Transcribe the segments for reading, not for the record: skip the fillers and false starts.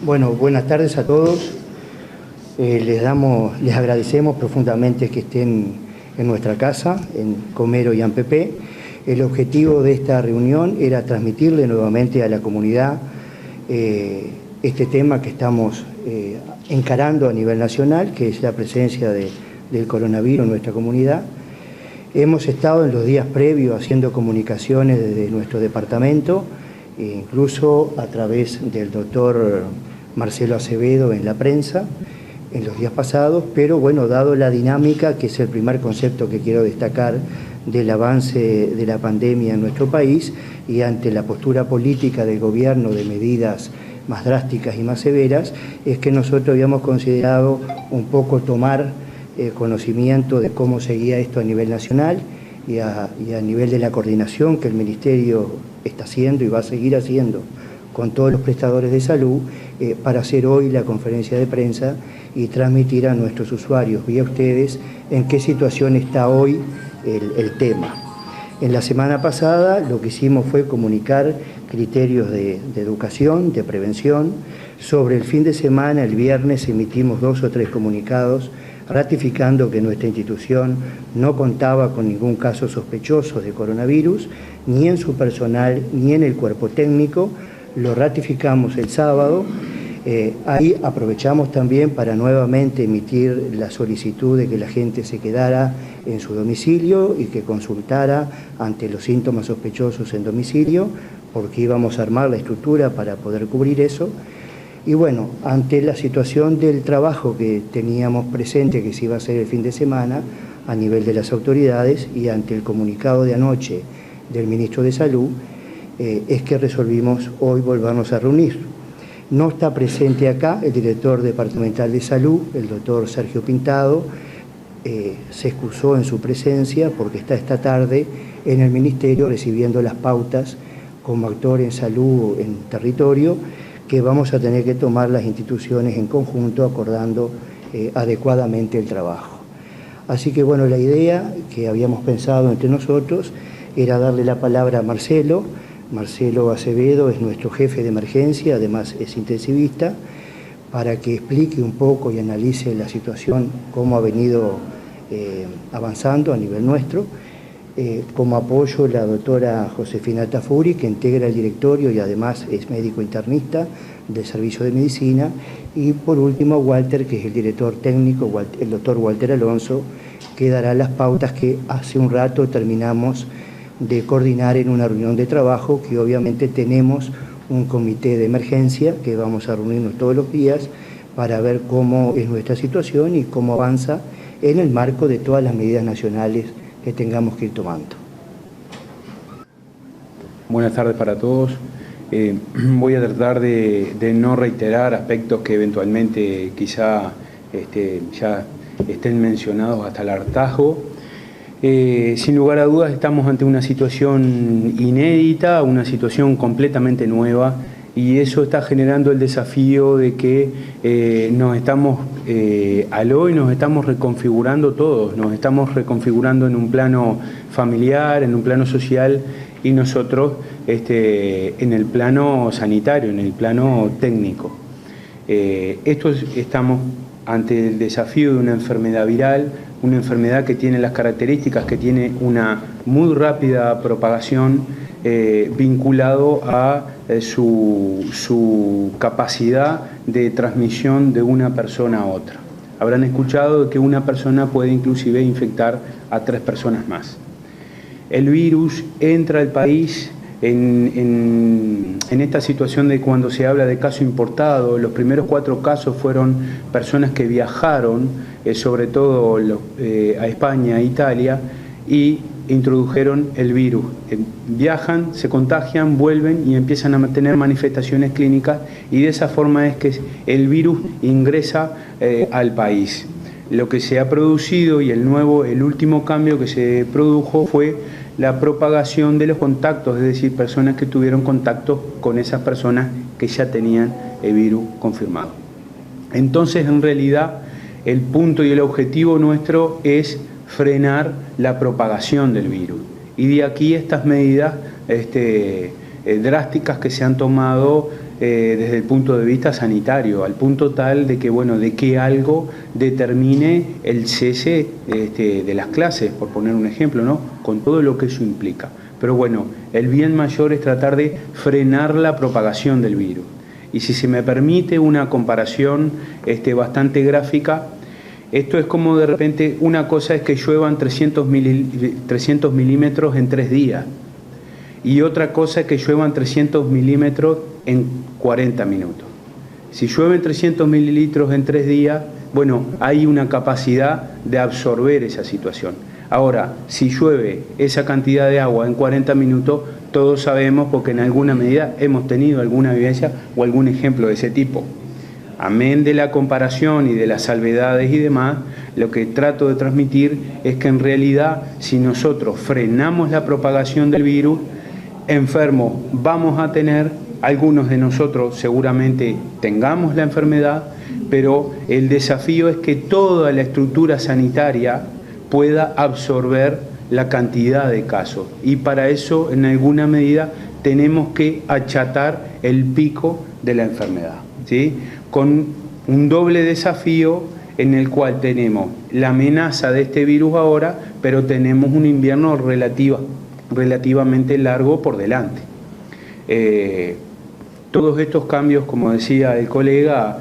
Bueno, buenas tardes a todos. Les agradecemos profundamente que estén en nuestra casa, en Comero y Ampepé. El objetivo de esta reunión era transmitirle nuevamente a la comunidad este tema que estamos encarando a nivel nacional, que es la presencia del coronavirus en nuestra comunidad. Hemos estado en los días previos haciendo comunicaciones desde nuestro departamento, incluso a través del doctor Marcelo Acevedo en la prensa en los días pasados, pero bueno, dado la dinámica, que es el primer concepto que quiero destacar del avance de la pandemia en nuestro país, y ante la postura política del gobierno de medidas más drásticas y más severas, es que nosotros habíamos considerado un poco tomar conocimiento de cómo seguía esto a nivel nacional y a nivel de la coordinación que el Ministerio está haciendo y va a seguir haciendo con todos los prestadores de salud, para hacer hoy la conferencia de prensa y transmitir a nuestros usuarios, vía ustedes, en qué situación está hoy el tema. En la semana pasada lo que hicimos fue comunicar criterios de educación, de prevención. Sobre el fin de semana, el viernes, emitimos 2 o 3 comunicados ratificando que nuestra institución no contaba con ningún caso sospechoso de coronavirus, ni en su personal, ni en el cuerpo técnico. Lo ratificamos el sábado. Ahí aprovechamos también para nuevamente emitir la solicitud de que la gente se quedara en su domicilio y que consultara ante los síntomas sospechosos en domicilio, porque íbamos a armar la estructura para poder cubrir eso. Y bueno, ante la situación del trabajo que teníamos presente, que se iba a hacer el fin de semana a nivel de las autoridades, y ante el comunicado de anoche del ministro de Salud, es que resolvimos hoy volvernos a reunir. No está presente acá el director departamental de salud, el doctor Sergio Pintado. Se excusó en su presencia porque está esta tarde en el Ministerio recibiendo las pautas como actor en salud en territorio, que vamos a tener que tomar las instituciones en conjunto, acordando adecuadamente el trabajo. Así que bueno, la idea que habíamos pensado entre nosotros era darle la palabra a Marcelo. Marcelo Acevedo es nuestro jefe de emergencia, además es intensivista, para que explique un poco y analice la situación, cómo ha venido avanzando a nivel nuestro. Como apoyo, la doctora Josefina Tafuri, que integra el directorio y además es médico internista del Servicio de Medicina. Y por último, Walter, que es el director técnico, el doctor Walter Alonso, que dará las pautas que hace un rato terminamos de coordinar en una reunión de trabajo, que obviamente tenemos un comité de emergencia que vamos a reunirnos todos los días para ver cómo es nuestra situación y cómo avanza en el marco de todas las medidas nacionales que tengamos que ir tomando. Buenas tardes para todos. Voy a tratar de no reiterar aspectos que eventualmente quizá ya estén mencionados hasta el hartazgo. Sin lugar a dudas estamos ante una situación inédita, una situación completamente nueva, y eso está generando el desafío de que nos estamos reconfigurando todos, nos estamos reconfigurando en un plano familiar, en un plano social, y nosotros en el plano sanitario, en el plano técnico. Estamos ante el desafío de una enfermedad viral, una enfermedad que tiene las características, que tiene una muy rápida propagación, vinculado a su capacidad de transmisión de una persona a otra. Habrán escuchado que una persona puede inclusive infectar a 3 personas más. El virus entra al país en esta situación de cuando se habla de caso importado. Los primeros 4 casos fueron personas que viajaron, sobre todo a España e Italia, y introdujeron el virus. Viajan, se contagian, vuelven y empiezan a tener manifestaciones clínicas, y de esa forma es que el virus ingresa al país. Lo que se ha producido, y el último cambio que se produjo, fue la propagación de los contactos, es decir, personas que tuvieron contacto con esas personas que ya tenían el virus confirmado. Entonces, en realidad, el punto y el objetivo nuestro es frenar la propagación del virus. Y de aquí estas medidas drásticas que se han tomado desde el punto de vista sanitario, al punto tal de que, bueno, de que algo determine el cese de las clases, por poner un ejemplo, ¿no? Con todo lo que eso implica. Pero bueno, el bien mayor es tratar de frenar la propagación del virus. Y si se me permite una comparación bastante gráfica, esto es como de repente, una cosa es que lluevan 300 milímetros en 3 días. Y otra cosa es que lluevan 300 milímetros en 40 minutos. Si llueven 300 mililitros en 3 días, bueno, hay una capacidad de absorber esa situación. Ahora, si llueve esa cantidad de agua en 40 minutos, todos sabemos, porque en alguna medida hemos tenido alguna vivencia o algún ejemplo de ese tipo. Amén de la comparación y de las salvedades y demás, lo que trato de transmitir es que en realidad, si nosotros frenamos la propagación del virus, enfermos vamos a tener, algunos de nosotros seguramente tengamos la enfermedad, pero el desafío es que toda la estructura sanitaria pueda absorber la cantidad de casos. Y para eso, en alguna medida, tenemos que achatar el pico de la enfermedad, ¿sí? Con un doble desafío en el cual tenemos la amenaza de este virus ahora, pero tenemos un invierno relativamente largo por delante. Todos estos cambios, como decía el colega,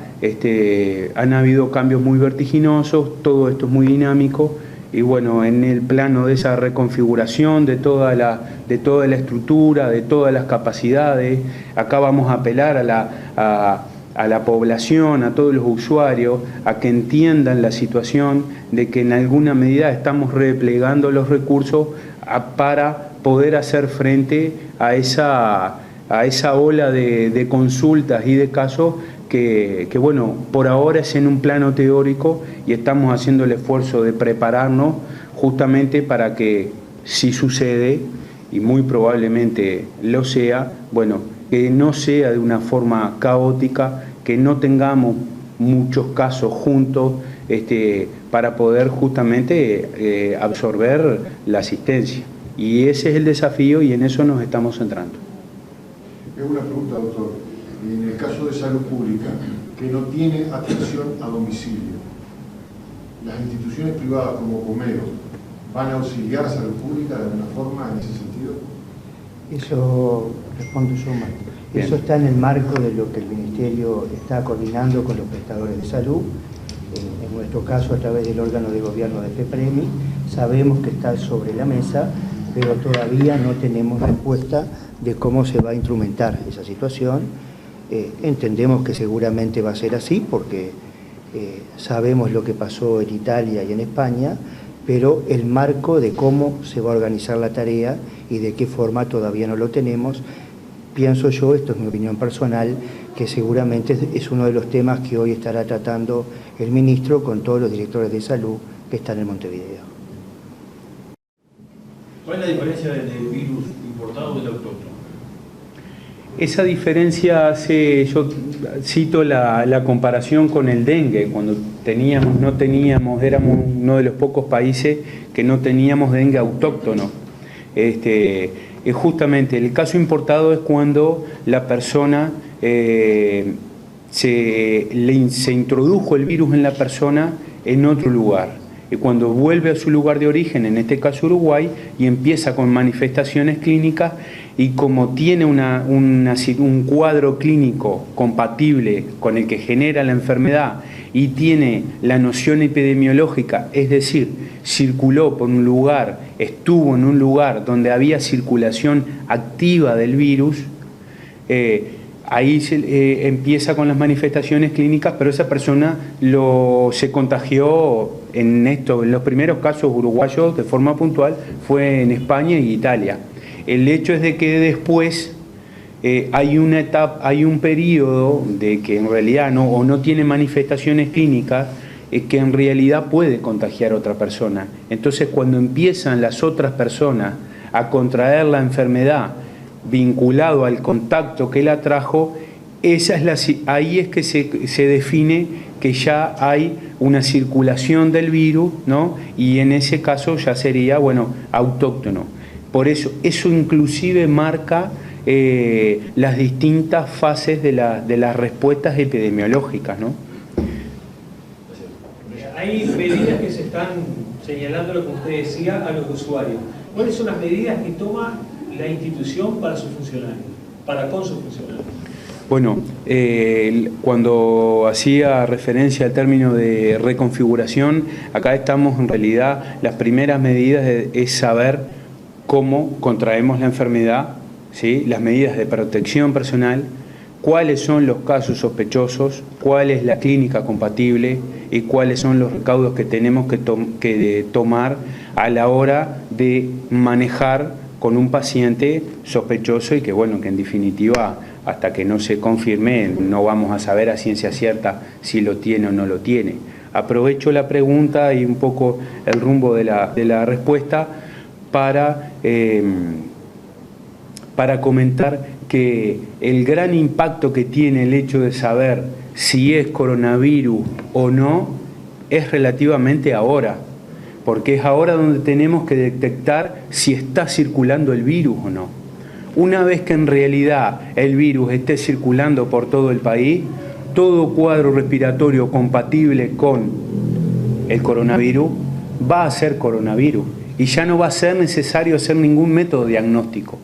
han habido cambios muy vertiginosos, todo esto es muy dinámico, y bueno, en el plano de esa reconfiguración de toda la estructura, de todas las capacidades, acá vamos a apelar a la población, a todos los usuarios, a que entiendan la situación de que en alguna medida estamos replegando los recursos para poder hacer frente a esa ola de consultas y de casos que bueno, por ahora es en un plano teórico y estamos haciendo el esfuerzo de prepararnos justamente para que, si sucede, y muy probablemente lo sea, bueno, que no sea de una forma caótica, que no tengamos muchos casos juntos para poder justamente absorber la asistencia. Y ese es el desafío y en eso nos estamos centrando. Es una pregunta, doctor. En el caso de salud pública, que no tiene atención a domicilio, ¿las instituciones privadas como Comero van a auxiliar a salud pública de alguna forma en ese sentido? Eso respondo yo, Martín. Eso está en el marco de lo que el Ministerio está coordinando con los prestadores de salud. En nuestro caso, a través del órgano de gobierno de FEPREMI, sabemos que está sobre la mesa, pero todavía no tenemos respuesta de cómo se va a instrumentar esa situación. Entendemos que seguramente va a ser así, porque sabemos lo que pasó en Italia y en España, pero el marco de cómo se va a organizar la tarea y de qué forma todavía no lo tenemos. Pienso yo, esto es mi opinión personal, que seguramente es uno de los temas que hoy estará tratando el ministro con todos los directores de salud que están en Montevideo. ¿Cuál es la diferencia del virus importado del autóctono? Esa diferencia yo cito la comparación con el dengue, cuando no teníamos, éramos uno de los pocos países que no teníamos dengue autóctono. Justamente el caso importado es cuando la persona se introdujo el virus en la persona en otro lugar. Y cuando vuelve a su lugar de origen, en este caso Uruguay, y empieza con manifestaciones clínicas, y como tiene un cuadro clínico compatible con el que genera la enfermedad y tiene la noción epidemiológica, es decir, circuló por un lugar, estuvo en un lugar donde había circulación activa del virus, ahí empieza con las manifestaciones clínicas, pero esa persona se contagió en los primeros casos uruguayos de forma puntual, fue en España y Italia. El hecho es de que después hay una etapa, hay un periodo de que en realidad no tiene manifestaciones clínicas, que en realidad puede contagiar a otra persona. Entonces, cuando empiezan las otras personas a contraer la enfermedad vinculado al contacto que la trajo, ahí es que se define que ya hay una circulación del virus, ¿no? Y en ese caso ya sería, bueno, autóctono. Por eso inclusive marca las distintas fases de las respuestas epidemiológicas, ¿no? Hay medidas que se están señalando, lo que usted decía, a los usuarios. ¿Cuáles son las medidas que toma la institución para sus funcionarios, con sus funcionarios? Bueno, cuando hacía referencia al término de reconfiguración, acá estamos en realidad, las primeras medidas es saber cómo contraemos la enfermedad, ¿sí? Las medidas de protección personal, cuáles son los casos sospechosos, cuál es la clínica compatible y cuáles son los recaudos que tenemos que tomar a la hora de manejar con un paciente sospechoso y que, bueno, que en definitiva, hasta que no se confirme, no vamos a saber a ciencia cierta si lo tiene o no lo tiene. Aprovecho la pregunta y un poco el rumbo de la respuesta para comentar que el gran impacto que tiene el hecho de saber si es coronavirus o no es relativamente ahora, porque es ahora donde tenemos que detectar si está circulando el virus o no. Una vez que en realidad el virus esté circulando por todo el país, todo cuadro respiratorio compatible con el coronavirus va a ser coronavirus y ya no va a ser necesario hacer ningún método diagnóstico,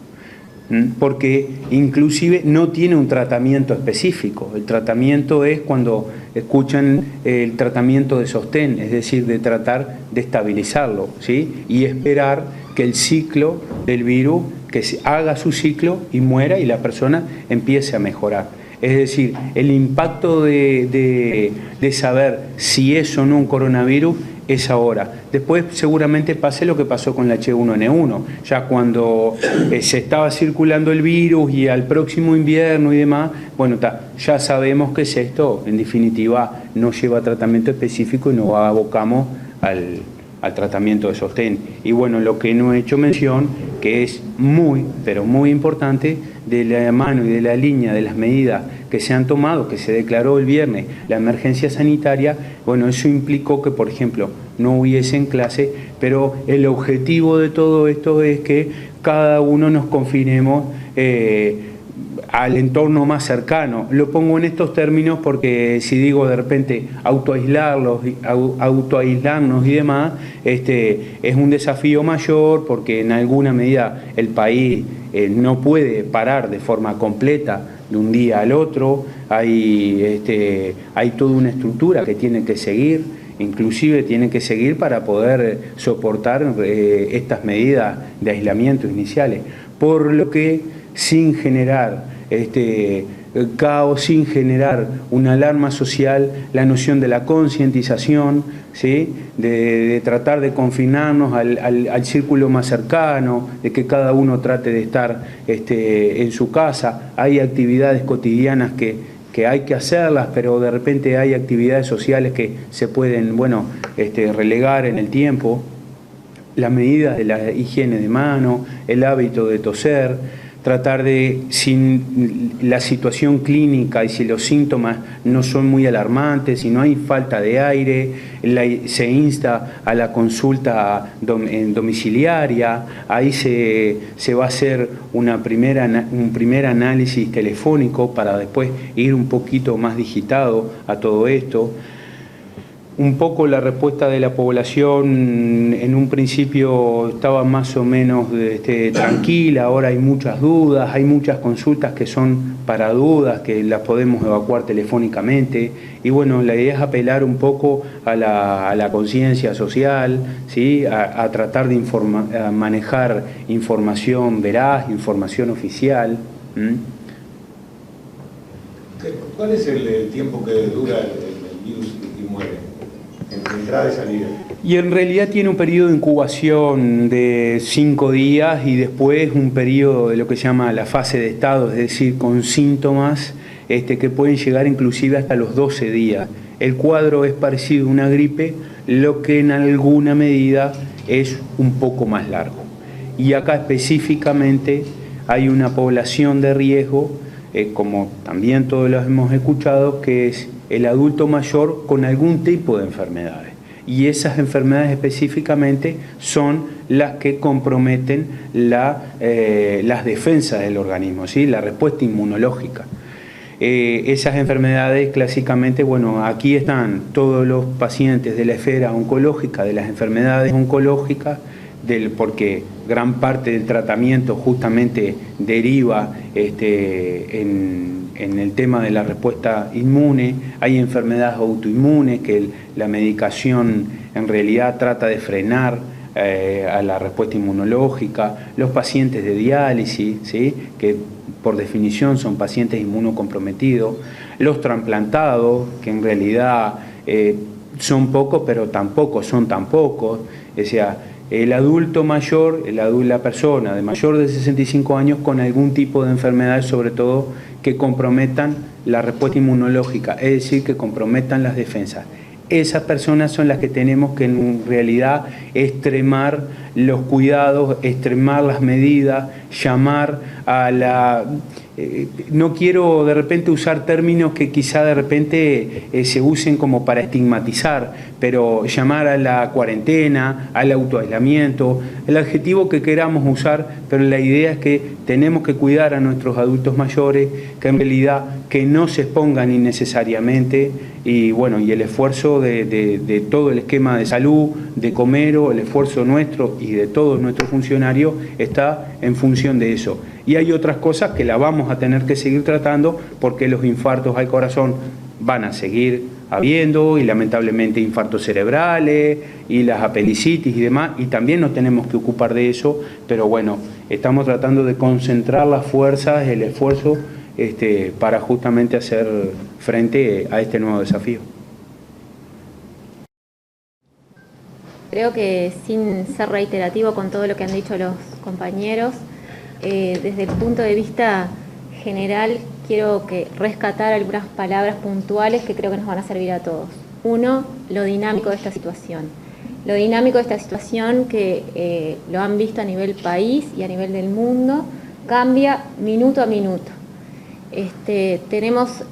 porque inclusive no tiene un tratamiento específico. El tratamiento es cuando escuchan el tratamiento de sostén, es decir, de tratar de estabilizarlo, ¿sí? Y esperar que el ciclo del virus, que haga su ciclo y muera y la persona empiece a mejorar. Es decir, el impacto de saber si es o no un coronavirus es ahora. Después seguramente pase lo que pasó con la H1N1, ya cuando se estaba circulando el virus y al próximo invierno y demás, bueno, ya sabemos que es esto, en definitiva no lleva tratamiento específico y nos abocamos al tratamiento de sostén. Y bueno, lo que no he hecho mención, que es muy, pero muy importante, de la mano y de la línea de las medidas que se han tomado, que se declaró el viernes la emergencia sanitaria, bueno, eso implicó que, por ejemplo, no hubiese en clase, pero el objetivo de todo esto es que cada uno nos confinemos al entorno más cercano. Lo pongo en estos términos porque si digo de repente autoaislarnos y demás, es un desafío mayor porque en alguna medida el país no puede parar de forma completa de un día al otro, hay toda una estructura que tiene que seguir, inclusive tiene que seguir para poder soportar estas medidas de aislamiento iniciales, por lo que sin generar caos, sin generar una alarma social, la noción de la concientización, ¿sí? de tratar de confinarnos al círculo más cercano, de que cada uno trate de estar en su casa. Hay actividades cotidianas que hay que hacerlas, pero de repente hay actividades sociales que se pueden, relegar en el tiempo. Las medidas de la higiene de mano, el hábito de toser, tratar de, si la situación clínica y si los síntomas no son muy alarmantes, si no hay falta de aire, se insta a la consulta domiciliaria, ahí se va a hacer un primer análisis telefónico para después ir un poquito más digitado a todo esto. Un poco la respuesta de la población en un principio estaba más o menos tranquila, ahora hay muchas dudas, hay muchas consultas que son para dudas, que las podemos evacuar telefónicamente, y bueno, la idea es apelar un poco a la conciencia social, ¿sí? a tratar de manejar información veraz, información oficial. ¿Cuál es el tiempo que dura el virus y muere? Entre entrada y salida. Y en realidad tiene un periodo de incubación de 5 días y después un periodo de lo que se llama la fase de estado, es decir, con síntomas que pueden llegar inclusive hasta los 12 días. El cuadro es parecido a una gripe, lo que en alguna medida es un poco más largo. Y acá específicamente hay una población de riesgo, como también todos los hemos escuchado, que es el adulto mayor con algún tipo de enfermedades. Y esas enfermedades específicamente son las que comprometen las defensas del organismo, ¿sí? La respuesta inmunológica. Esas enfermedades clásicamente, bueno, aquí están todos los pacientes de la esfera oncológica, de las enfermedades oncológicas, porque gran parte del tratamiento justamente deriva en el tema de la respuesta inmune. Hay enfermedades autoinmunes que la medicación en realidad trata de frenar a la respuesta inmunológica, los pacientes de diálisis, ¿sí? Que por definición son pacientes inmunocomprometidos, los trasplantados, que en realidad son pocos, pero tampoco son tan pocos, o sea, el adulto mayor, la persona de mayor de 65 años con algún tipo de enfermedades, sobre todo que comprometan la respuesta inmunológica, es decir, que comprometan las defensas. Esas personas son las que tenemos que en realidad extremar los cuidados, extremar las medidas, llamar a la... no quiero de repente usar términos que quizá de repente se usen como para estigmatizar, pero llamar a la cuarentena, al autoaislamiento, el adjetivo que queramos usar, pero la idea es que tenemos que cuidar a nuestros adultos mayores, que en realidad que no se expongan innecesariamente, y bueno, y el esfuerzo de todo el esquema de salud, de Comero, el esfuerzo nuestro y de todos nuestros funcionarios está en función de eso. Y hay otras cosas que la vamos a tener que seguir tratando, porque los infartos al corazón van a seguir habiendo, y lamentablemente infartos cerebrales y las apendicitis y demás, y también nos tenemos que ocupar de eso, pero bueno, estamos tratando de concentrar las fuerzas, el esfuerzo para justamente hacer frente a este nuevo desafío. Creo que sin ser reiterativo con todo lo que han dicho los compañeros, desde el punto de vista general quiero rescatar algunas palabras puntuales que creo que nos van a servir a todos. Uno, lo dinámico de esta situación. Lo dinámico de esta situación que lo han visto a nivel país y a nivel del mundo, cambia minuto a minuto. Tenemos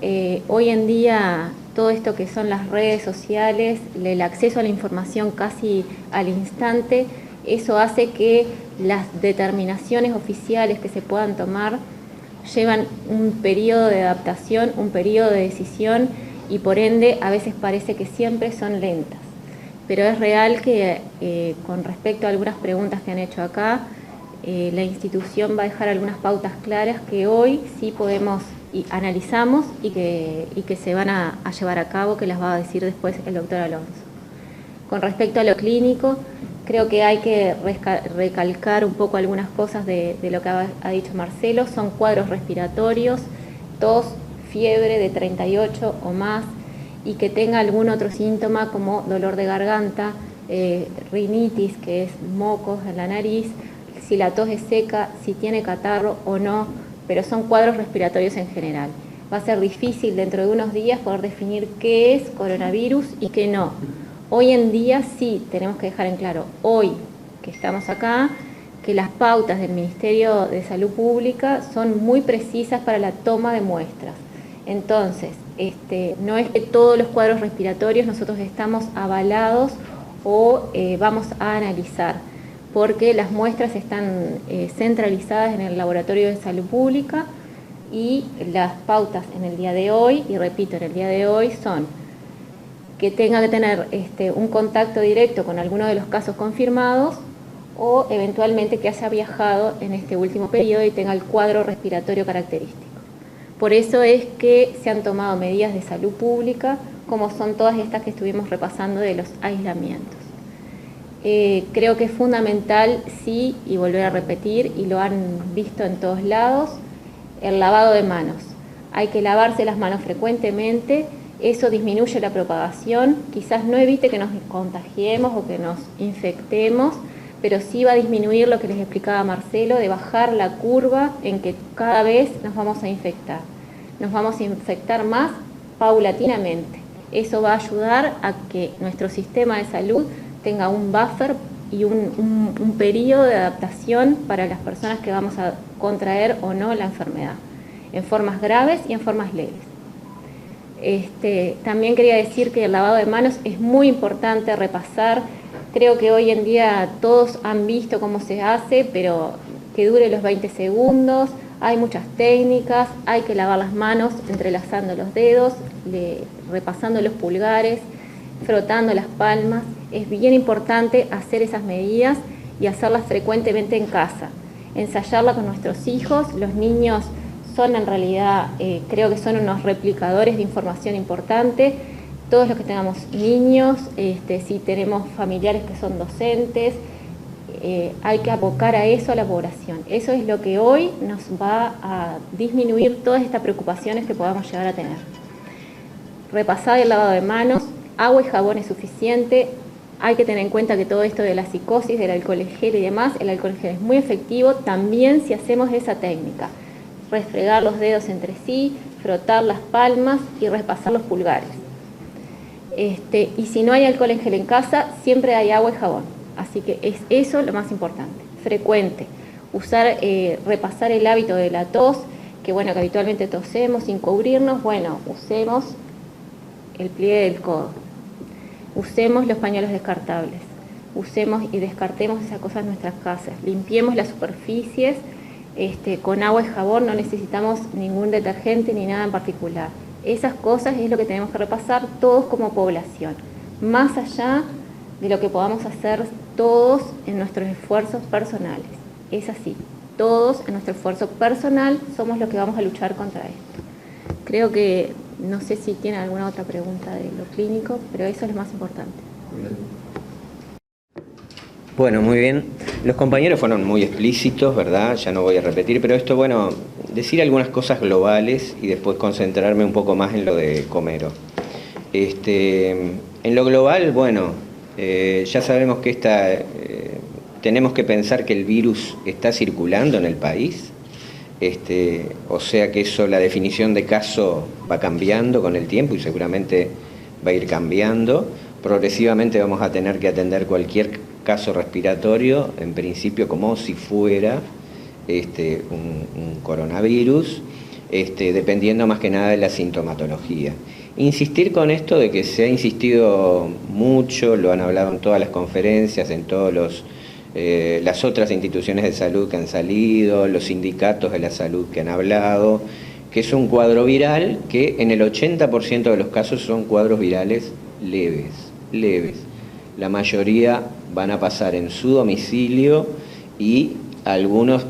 hoy en día todo esto que son las redes sociales, el acceso a la información casi al instante. Eso hace que las determinaciones oficiales que se puedan tomar llevan un periodo de adaptación, un periodo de decisión, y por ende a veces parece que siempre son lentas. Pero es real que con respecto a algunas preguntas que han hecho acá, la institución va a dejar algunas pautas claras que hoy sí podemos y analizamos y que se van a llevar a cabo, que las va a decir después el doctor Alonso. Con respecto a lo clínico, creo que hay que recalcar un poco algunas cosas de lo que ha dicho Marcelo. Son cuadros respiratorios, tos, fiebre de 38 o más, y que tenga algún otro síntoma como dolor de garganta, rinitis, que es mocos en la nariz, si la tos es seca, si tiene catarro o no, pero son cuadros respiratorios en general. Va a ser difícil dentro de unos días poder definir qué es coronavirus y qué no. Hoy en día sí tenemos que dejar en claro, hoy que estamos acá, que las pautas del Ministerio de Salud Pública son muy precisas para la toma de muestras. Entonces, no es que todos los cuadros respiratorios nosotros estamos avalados o vamos a analizar, porque las muestras están centralizadas en el Laboratorio de Salud Pública, y las pautas en el día de hoy, y repito, en el día de hoy son que tenga que tener un contacto directo con alguno de los casos confirmados, o eventualmente que haya viajado en este último periodo y tenga el cuadro respiratorio característico. Por eso es que se han tomado medidas de salud pública, como son todas estas que estuvimos repasando de los aislamientos. Creo que es fundamental, sí, y volver a repetir, y lo han visto en todos lados, el lavado de manos. Hay que lavarse las manos frecuentemente, eso disminuye la propagación, quizás no evite que nos contagiemos o que nos infectemos, pero sí va a disminuir lo que les explicaba Marcelo, de bajar la curva en que cada vez nos vamos a infectar. Nos vamos a infectar más paulatinamente. Eso va a ayudar a que nuestro sistema de salud tenga un buffer y un periodo de adaptación para las personas que vamos a contraer o no la enfermedad, en formas graves y en formas leves. También quería decir que el lavado de manos es muy importante repasar. Creo que hoy en día todos han visto cómo se hace, pero que dure los 20 segundos, hay muchas técnicas, hay que lavar las manos entrelazando los dedos, repasando los pulgares, frotando las palmas. Es bien importante hacer esas medidas y hacerlas frecuentemente en casa, ensayarla con nuestros hijos. Los niños son en realidad, creo que son unos replicadores de información importante. Todos los que tengamos niños, si tenemos familiares que son docentes, hay que abocar a eso a la población. Eso es lo que hoy nos va a disminuir todas estas preocupaciones que podamos llegar a tener. Repasar el lavado de manos, agua y jabón es suficiente. Hay que tener en cuenta que todo esto de la psicosis, del alcohol en gel y demás, el alcohol en gel es muy efectivo también si hacemos esa técnica. Restregar los dedos entre sí, frotar las palmas y repasar los pulgares. Y si no hay alcohol en gel en casa, siempre hay agua y jabón. Así que es eso lo más importante. Frecuente. Repasar el hábito de la tos, que bueno, que habitualmente tosemos sin cubrirnos. Bueno, usemos el pliegue del codo. Usemos los pañuelos descartables. Usemos y descartemos esas cosas en nuestras casas. Limpiemos las superficies con agua y jabón. No necesitamos ningún detergente ni nada en particular. Esas cosas es lo que tenemos que repasar todos como población, más allá de lo que podamos hacer todos en nuestros esfuerzos personales. Es así, todos en nuestro esfuerzo personal somos los que vamos a luchar contra esto. Creo que, no sé si tienen alguna otra pregunta de lo clínico, pero eso es lo más importante. Bueno, muy bien. Los compañeros fueron muy explícitos, ¿verdad? Ya no voy a repetir, pero esto, bueno, decir algunas cosas globales y después concentrarme un poco más en lo de Comero. En lo global, bueno, ya sabemos que tenemos que pensar que el virus está circulando en el país, o sea que eso, la definición de caso va cambiando con el tiempo y seguramente va a ir cambiando. Progresivamente vamos a tener que atender cualquier caso respiratorio, en principio como si fuera un coronavirus, dependiendo más que nada de la sintomatología. Insistir con esto de que se ha insistido mucho, lo han hablado en todas las conferencias, en todas las otras instituciones de salud que han salido, los sindicatos de la salud que han hablado, que es un cuadro viral que en el 80% de los casos son cuadros virales leves. La mayoría van a pasar en su domicilio y algunos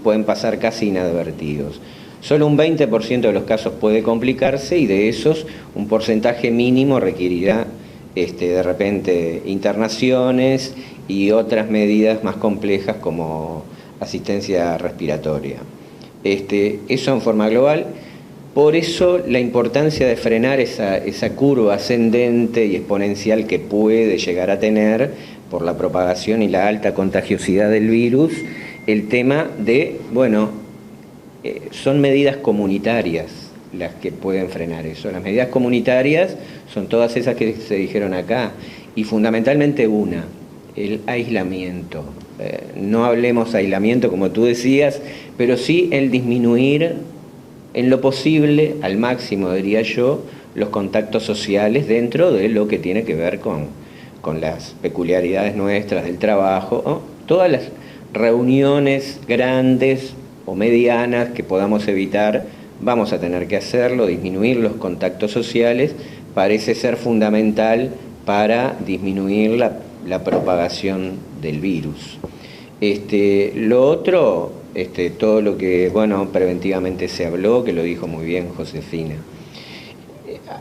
pueden pasar casi inadvertidos. Solo un 20% de los casos puede complicarse y de esos un porcentaje mínimo requerirá de repente internaciones y otras medidas más complejas como asistencia respiratoria. Eso en forma global. Por eso la importancia de frenar esa curva ascendente y exponencial que puede llegar a tener por la propagación y la alta contagiosidad del virus, el tema de, son medidas comunitarias las que pueden frenar eso. Las medidas comunitarias son todas esas que se dijeron acá y fundamentalmente el aislamiento. No hablemos aislamiento como tú decías, pero sí el disminuir en lo posible, al máximo diría yo, los contactos sociales dentro de lo que tiene que ver con las peculiaridades nuestras del trabajo, ¿no? Todas las reuniones grandes o medianas que podamos evitar, vamos a tener que hacerlo. Disminuir los contactos sociales parece ser fundamental para disminuir la propagación del virus. Lo otro, todo lo que, preventivamente se habló, que lo dijo muy bien Josefina.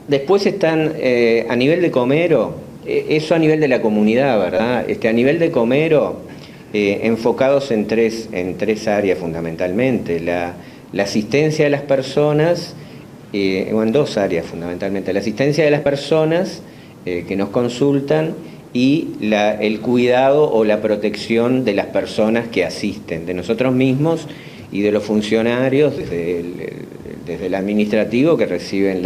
Después están, a nivel de Comero, eso a nivel de la comunidad, ¿verdad? A nivel de Comero, enfocados en tres áreas fundamentalmente. La asistencia de las personas, en dos áreas fundamentalmente. La asistencia de las personas que nos consultan y el cuidado o la protección de las personas que asisten, de nosotros mismos y de los funcionarios, desde el administrativo que reciben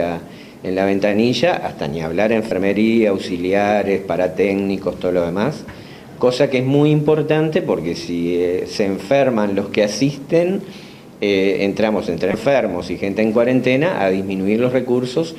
en la ventanilla, hasta ni hablar enfermería, auxiliares, paratécnicos, todo lo demás, cosa que es muy importante porque si se enferman los que asisten, entramos entre enfermos y gente en cuarentena a disminuir los recursos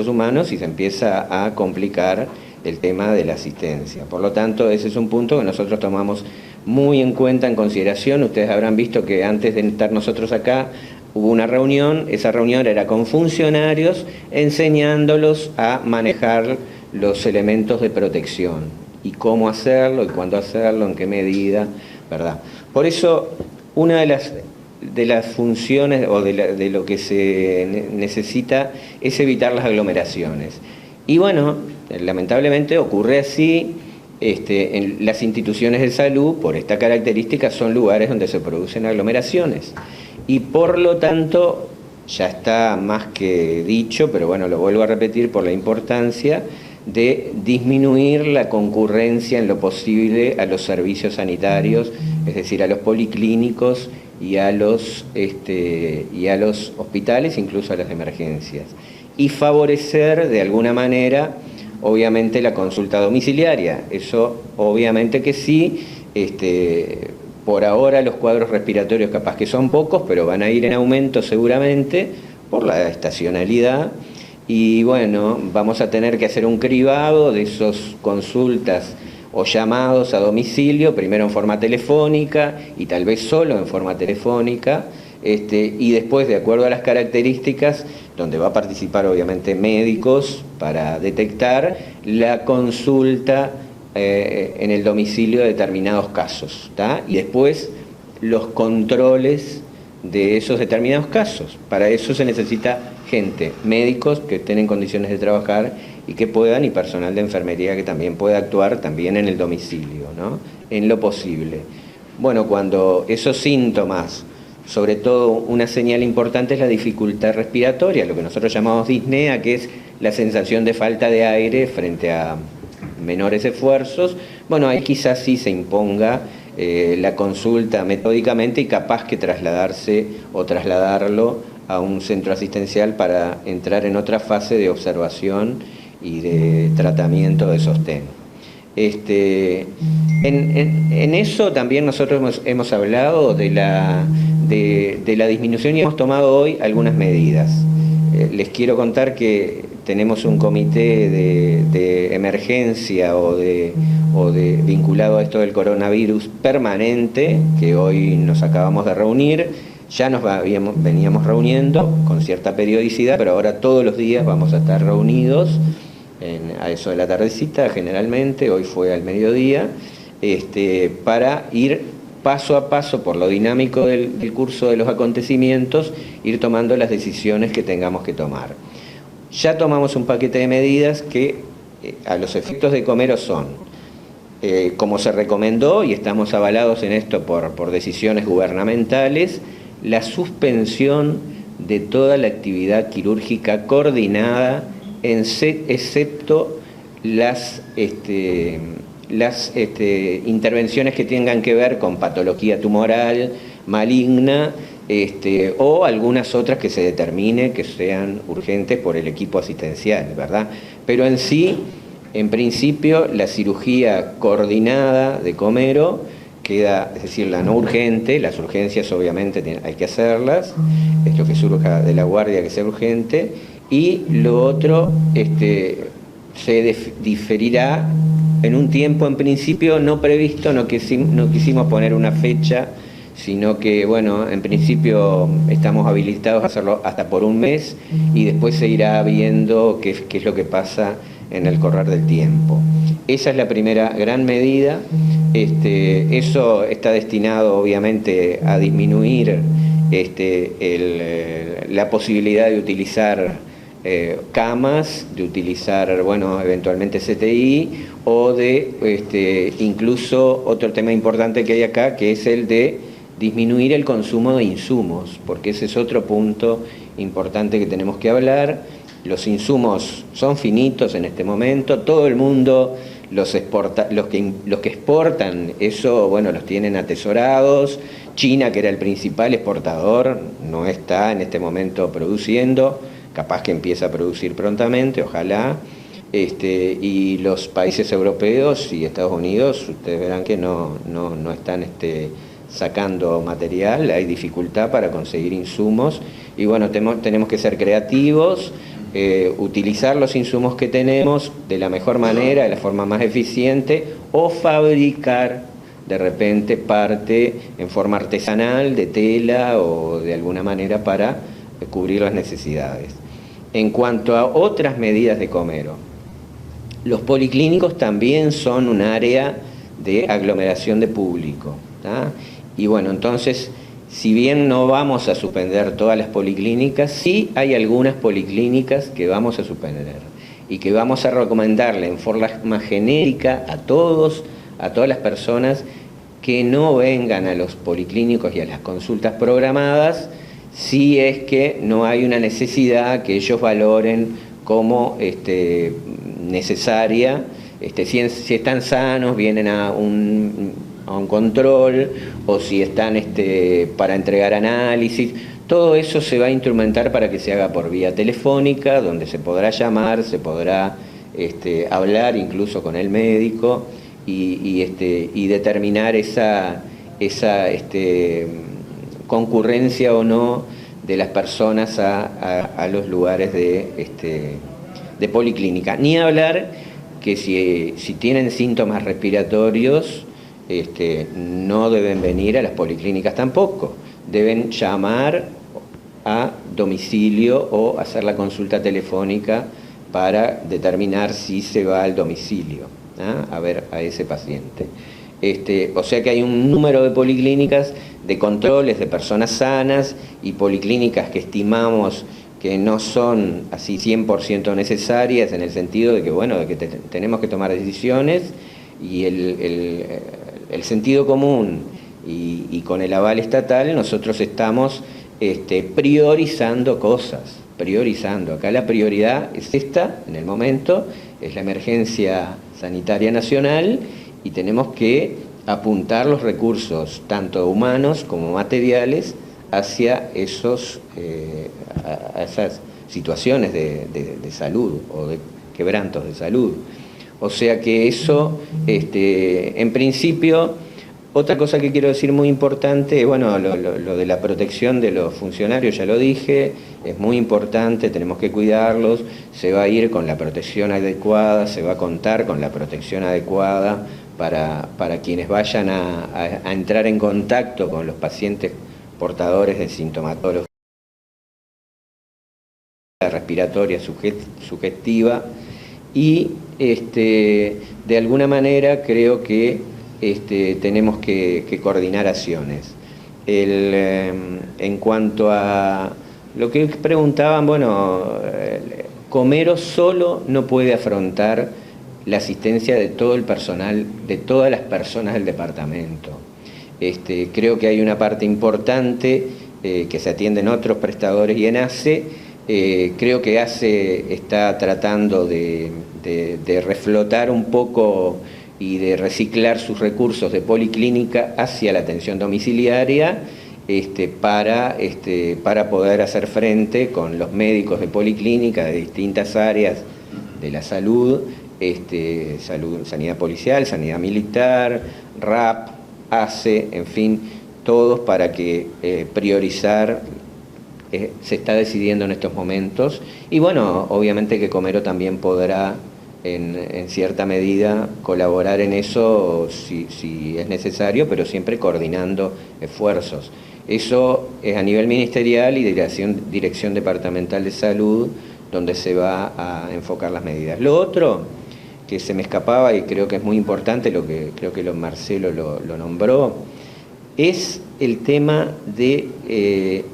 humanos y se empieza a complicar el tema de la asistencia. Por lo tanto, ese es un punto que nosotros tomamos muy en cuenta, en consideración. Ustedes habrán visto que antes de estar nosotros acá hubo una reunión, esa reunión era con funcionarios enseñándolos a manejar los elementos de protección y cómo hacerlo y cuándo hacerlo, en qué medida, ¿verdad? Por eso, una de las funciones o de lo que se necesita es evitar las aglomeraciones. Y bueno, lamentablemente ocurre así. En las instituciones de salud, por esta característica, son lugares donde se producen aglomeraciones. Y por lo tanto, ya está más que dicho, pero bueno, lo vuelvo a repetir por la importancia de disminuir la concurrencia en lo posible a los servicios sanitarios, es decir, a los policlínicos y a los hospitales, incluso a las emergencias. Y favorecer de alguna manera, obviamente, la consulta domiciliaria. Eso obviamente que sí. Por ahora los cuadros respiratorios capaz que son pocos, pero van a ir en aumento seguramente por la estacionalidad. Y bueno, vamos a tener que hacer un cribado de esas consultas o llamados a domicilio, primero en forma telefónica y tal vez solo en forma telefónica, y después, de acuerdo a las características, donde va a participar obviamente médicos para detectar la consulta en el domicilio de determinados casos, ¿tá? Y después los controles de esos determinados casos. Para eso se necesita gente, médicos que estén en condiciones de trabajar y que puedan, y personal de enfermería que también pueda actuar también en el domicilio, ¿no? En lo posible. Bueno, cuando esos síntomas, sobre todo una señal importante es la dificultad respiratoria, lo que nosotros llamamos disnea, que es la sensación de falta de aire frente a menores esfuerzos. Bueno, ahí quizás sí se imponga la consulta metódicamente y capaz que trasladarse o trasladarlo a un centro asistencial para entrar en otra fase de observación y de tratamiento de sostén. En eso también nosotros hemos hablado de la disminución y hemos tomado hoy algunas medidas. Les quiero contar que tenemos un comité de emergencia o de vinculado a esto del coronavirus permanente, que hoy nos acabamos de reunir. Ya veníamos reuniendo con cierta periodicidad, pero ahora todos los días vamos a estar reunidos a eso de la tardecita generalmente, hoy fue al mediodía, para ir paso a paso por lo dinámico del curso de los acontecimientos, ir tomando las decisiones que tengamos que tomar. Ya tomamos un paquete de medidas que a los efectos de Comero son, como se recomendó, y estamos avalados en esto por decisiones gubernamentales, la suspensión de toda la actividad quirúrgica coordinada, excepto las intervenciones que tengan que ver con patología tumoral, maligna, o algunas otras que se determine que sean urgentes por el equipo asistencial, ¿verdad? Pero en sí, en principio, la cirugía coordinada de Comero queda, es decir, la no urgente, las urgencias obviamente hay que hacerlas, es lo que surja de la guardia que sea urgente, y lo otro se diferirá en un tiempo en principio no previsto, no quisimos poner una fecha, sino que, bueno, en principio estamos habilitados a hacerlo hasta por un mes y después se irá viendo qué es lo que pasa en el correr del tiempo. Esa es la primera gran medida. Eso está destinado obviamente a disminuir la posibilidad de utilizar camas, de utilizar, bueno, eventualmente CTI o de incluso otro tema importante que hay acá, que es el de disminuir el consumo de insumos, porque ese es otro punto importante que tenemos que hablar. Los insumos son finitos en este momento, todo el mundo los que exportan eso, bueno, los tienen atesorados. China, que era el principal exportador, no está en este momento produciendo, capaz que empieza a producir prontamente, ojalá. Y los países europeos y Estados Unidos, ustedes verán que no están sacando material, hay dificultad para conseguir insumos y bueno, tenemos que ser creativos utilizar los insumos que tenemos de la mejor manera, de la forma más eficiente, o fabricar de repente parte en forma artesanal de tela o de alguna manera para cubrir las necesidades. En cuanto a otras medidas de Comero, los policlínicos también son un área de aglomeración de público, ¿tá? Y bueno, entonces, si bien no vamos a suspender todas las policlínicas, sí hay algunas policlínicas que vamos a suspender y que vamos a recomendarle en forma genérica a todas las personas que no vengan a los policlínicos y a las consultas programadas si es que no hay una necesidad que ellos valoren como necesaria. Si están sanos, vienen a un control, o si están para entregar análisis. Todo eso se va a instrumentar para que se haga por vía telefónica, donde se podrá llamar, se podrá hablar incluso con el médico y determinar esa concurrencia o no de las personas a los lugares de policlínica. Ni hablar que si tienen síntomas respiratorios, no deben venir a las policlínicas tampoco. Deben llamar a domicilio o hacer la consulta telefónica para determinar si se va al domicilio, ¿ah? A ver a ese paciente. O sea que hay un número de policlínicas de controles de personas sanas y policlínicas que estimamos que no son así 100% necesarias, en el sentido de que, bueno, de que tenemos que tomar decisiones y el sentido común y con el aval estatal nosotros estamos priorizando cosas, priorizando. Acá la prioridad es esta, en el momento, es la emergencia sanitaria nacional y tenemos que apuntar los recursos, tanto humanos como materiales, hacia esas situaciones de salud o de quebrantos de salud. O sea que eso, en principio, otra cosa que quiero decir muy importante, bueno, lo de la protección de los funcionarios, ya lo dije, es muy importante, tenemos que cuidarlos, se va a ir con la protección adecuada, se va a contar con la protección adecuada para quienes vayan a entrar en contacto con los pacientes portadores de sintomatología respiratoria sugestiva y de alguna manera creo que tenemos que coordinar acciones. En cuanto a lo que preguntaban, bueno, Comero solo no puede afrontar la asistencia de todo el personal, de todas las personas del departamento. Creo que hay una parte importante que se atiende en otros prestadores y en ACE. Creo que ACE está tratando de reflotar un poco y de reciclar sus recursos de policlínica hacia la atención domiciliaria para poder hacer frente con los médicos de policlínica de distintas áreas de la salud, sanidad policial, sanidad militar, RAP, ACE, en fin, todos para que priorizar se está decidiendo en estos momentos. Y bueno, obviamente que Comero también podrá en cierta medida colaborar en eso si es necesario, pero siempre coordinando esfuerzos. Eso es a nivel ministerial y dirección departamental de salud, donde se va a enfocar las medidas. Lo otro que se me escapaba y creo que es muy importante, creo que Marcelo lo nombró, es el tema de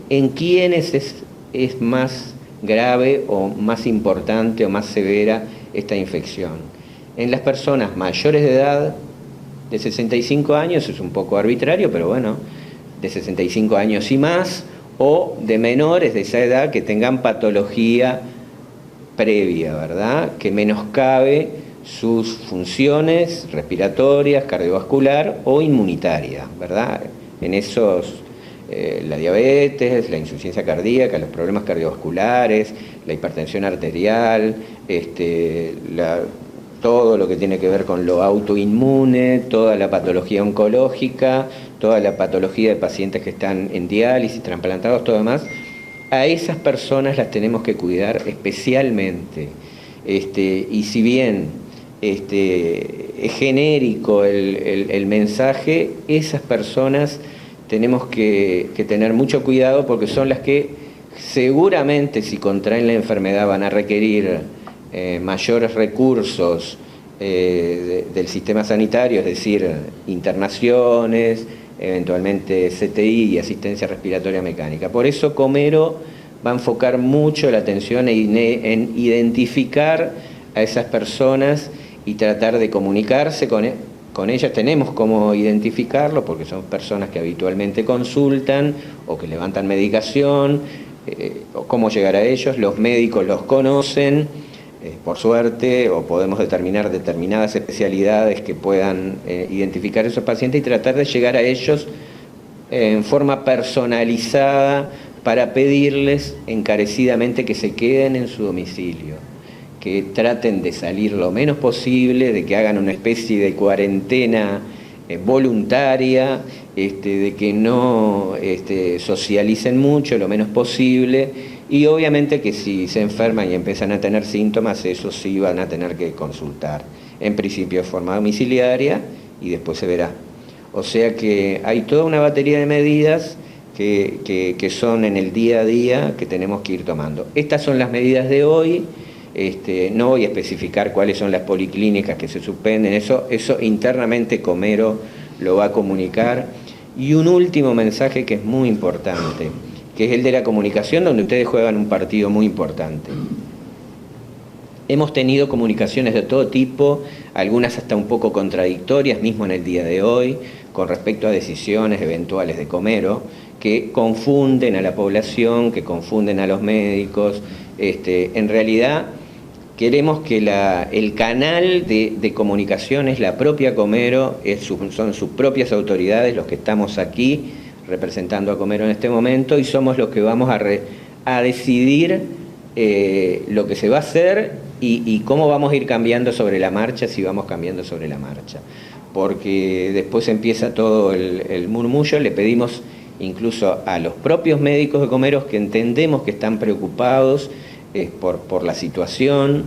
en quiénes es más grave o más importante o más severa esta infección. En las personas mayores de edad, de 65 años, es un poco arbitrario, pero bueno, de 65 años y más, o de menores de esa edad que tengan patología previa, ¿verdad?, que menoscabe sus funciones respiratorias, cardiovascular o inmunitaria, ¿verdad? En esos, la diabetes, la insuficiencia cardíaca, los problemas cardiovasculares, la hipertensión arterial, todo lo que tiene que ver con lo autoinmune, toda la patología oncológica, toda la patología de pacientes que están en diálisis, trasplantados, todo demás. a esas personas las tenemos que cuidar especialmente. Y si bien es genérico el mensaje, esas personas tenemos que tener mucho cuidado porque son las que seguramente, si contraen la enfermedad, van a requerir mayores recursos del sistema sanitario, es decir, internaciones, eventualmente CTI y asistencia respiratoria mecánica. Por eso Comero va a enfocar mucho la atención en identificar a esas personas y tratar de comunicarse con ellas. Tenemos cómo identificarlo porque son personas que habitualmente consultan o que levantan medicación, o cómo llegar a ellos. Los médicos los conocen, por suerte, o podemos determinar determinadas especialidades que puedan identificar a esos pacientes y tratar de llegar a ellos en forma personalizada para pedirles encarecidamente que se queden en su domicilio, que traten de salir lo menos posible, de que hagan una especie de cuarentena voluntaria, de que no socialicen mucho, lo menos posible, y obviamente que si se enferman y empiezan a tener síntomas, eso sí van a tener que consultar, en principio de forma domiciliaria y después se verá. O sea que hay toda una batería de medidas que son en el día a día que tenemos que ir tomando. Estas son las medidas de hoy. No voy a especificar cuáles son las policlínicas que se suspenden, eso internamente Comero lo va a comunicar. Y un último mensaje que es muy importante, que es el de la comunicación, donde ustedes juegan un partido muy importante. Hemos tenido comunicaciones de todo tipo, algunas hasta un poco contradictorias, mismo en el día de hoy, con respecto a decisiones eventuales de Comero, que confunden a la población, que confunden a los médicos. En realidad queremos que el canal de comunicación es la propia Comero, son sus propias autoridades los que estamos aquí representando a Comero en este momento, y somos los que vamos a decidir lo que se va a hacer y cómo vamos a ir cambiando sobre la marcha, si vamos cambiando sobre la marcha. Porque después empieza todo el murmullo. Le pedimos incluso a los propios médicos de Comero, que entendemos que están preocupados por la situación,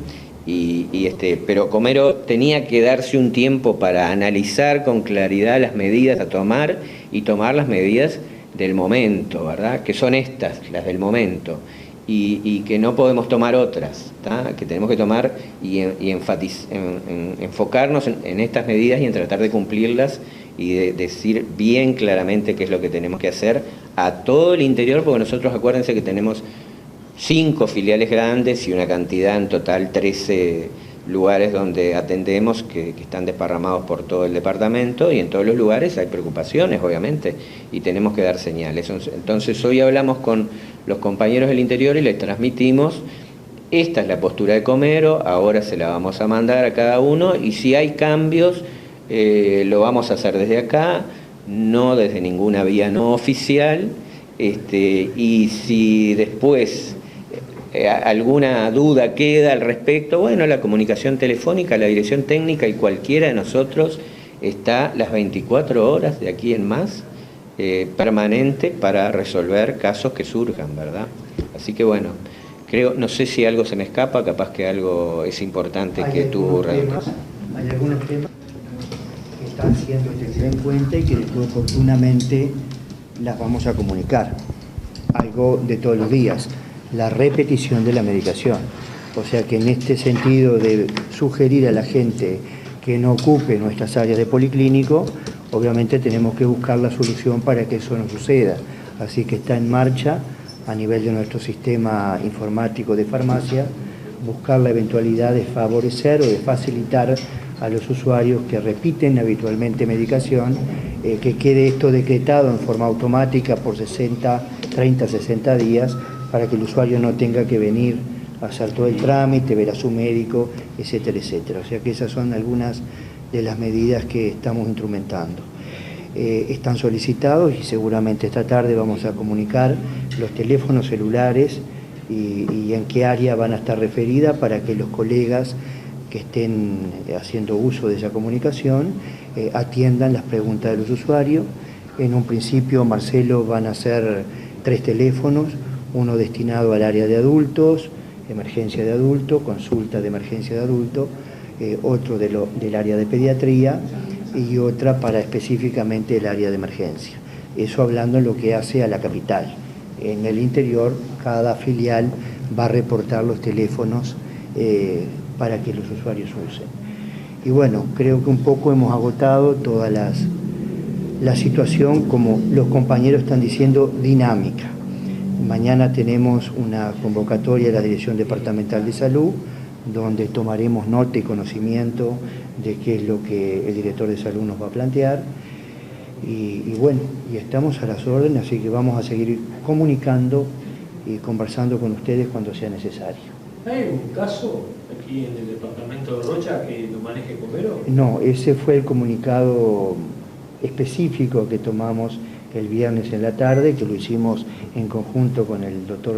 pero Comero tenía que darse un tiempo para analizar con claridad las medidas a tomar y tomar las medidas del momento, ¿verdad? Que son estas, las del momento, y que no podemos tomar otras, ¿tá? Que tenemos que tomar y enfocarnos en estas medidas y en tratar de cumplirlas y de decir bien claramente qué es lo que tenemos que hacer a todo el interior, porque nosotros, acuérdense que tenemos 5 filiales grandes y una cantidad en total 13 lugares donde atendemos que están desparramados por todo el departamento, y en todos los lugares hay preocupaciones, obviamente, y tenemos que dar señales. Entonces hoy hablamos con los compañeros del interior y les transmitimos: esta es la postura de Comero, ahora se la vamos a mandar a cada uno, y si hay cambios lo vamos a hacer desde acá, no desde ninguna vía no oficial, y si después alguna duda queda al respecto, bueno, la comunicación telefónica, la dirección técnica y cualquiera de nosotros está las 24 horas de aquí en más, permanente, para resolver casos que surjan, ¿verdad? Así que bueno, no sé si algo se me escapa, capaz que algo es importante que tú redundes. Hay algunos temas que están siendo tenidos en cuenta y que después oportunamente las vamos a comunicar. Algo de todos los días, la repetición de la medicación. O sea que en este sentido de sugerir a la gente que no ocupe nuestras áreas de policlínico, obviamente tenemos que buscar la solución para que eso no suceda. Así que está en marcha, a nivel de nuestro sistema informático de farmacia, buscar la eventualidad de favorecer o de facilitar a los usuarios que repiten habitualmente medicación, que quede esto decretado en forma automática por 30, 60 días, para que el usuario no tenga que venir a hacer todo el trámite, ver a su médico, etcétera, etcétera. O sea que esas son algunas de las medidas que estamos instrumentando. Están solicitados y seguramente esta tarde vamos a comunicar los teléfonos celulares y en qué área van a estar referidas, para que los colegas que estén haciendo uso de esa comunicación atiendan las preguntas de los usuarios. En un principio, Marcelo, van a ser 3 teléfonos, uno destinado al área de adultos, emergencia de adulto, consulta de emergencia de adulto, otro del área de pediatría y otra para específicamente el área de emergencia. Eso hablando en lo que hace a la capital. En el interior, cada filial va a reportar los teléfonos para que los usuarios usen. Y bueno, creo que un poco hemos agotado toda la situación, como los compañeros están diciendo, dinámica. Mañana tenemos una convocatoria de la Dirección Departamental de Salud, donde tomaremos nota y conocimiento de qué es lo que el director de salud nos va a plantear. Y bueno, y estamos a las órdenes, así que vamos a seguir comunicando y conversando con ustedes cuando sea necesario. ¿Hay algún caso aquí en el departamento de Rocha que lo maneje Comero? No, ese fue el comunicado específico que tomamos el viernes en la tarde, que lo hicimos en conjunto con el doctor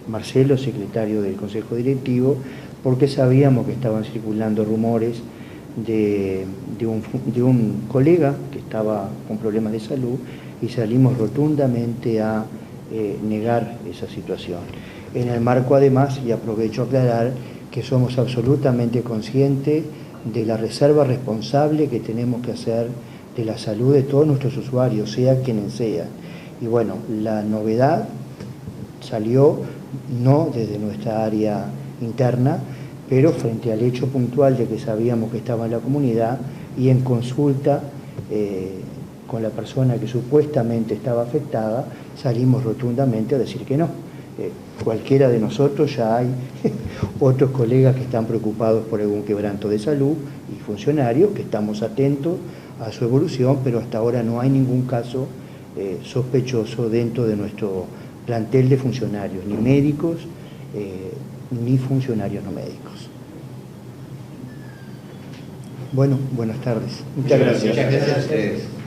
Marcelo, secretario del Consejo Directivo, porque sabíamos que estaban circulando rumores de un colega que estaba con problemas de salud y salimos rotundamente a negar esa situación. En el marco, además, y aprovecho a aclarar, que somos absolutamente conscientes de la reserva responsable que tenemos que hacer de la salud de todos nuestros usuarios, sea quienes sean. Y bueno, la novedad salió no desde nuestra área interna, pero frente al hecho puntual de que sabíamos que estaba en la comunidad y en consulta con la persona que supuestamente estaba afectada, salimos rotundamente a decir que no. Cualquiera de nosotros, ya hay otros colegas que están preocupados por algún quebranto de salud y funcionarios que estamos atentos a su evolución, pero hasta ahora no hay ningún caso sospechoso dentro de nuestro plantel de funcionarios, ni médicos, ni funcionarios no médicos. Bueno, buenas tardes. Muchas gracias. Muchas gracias a ustedes.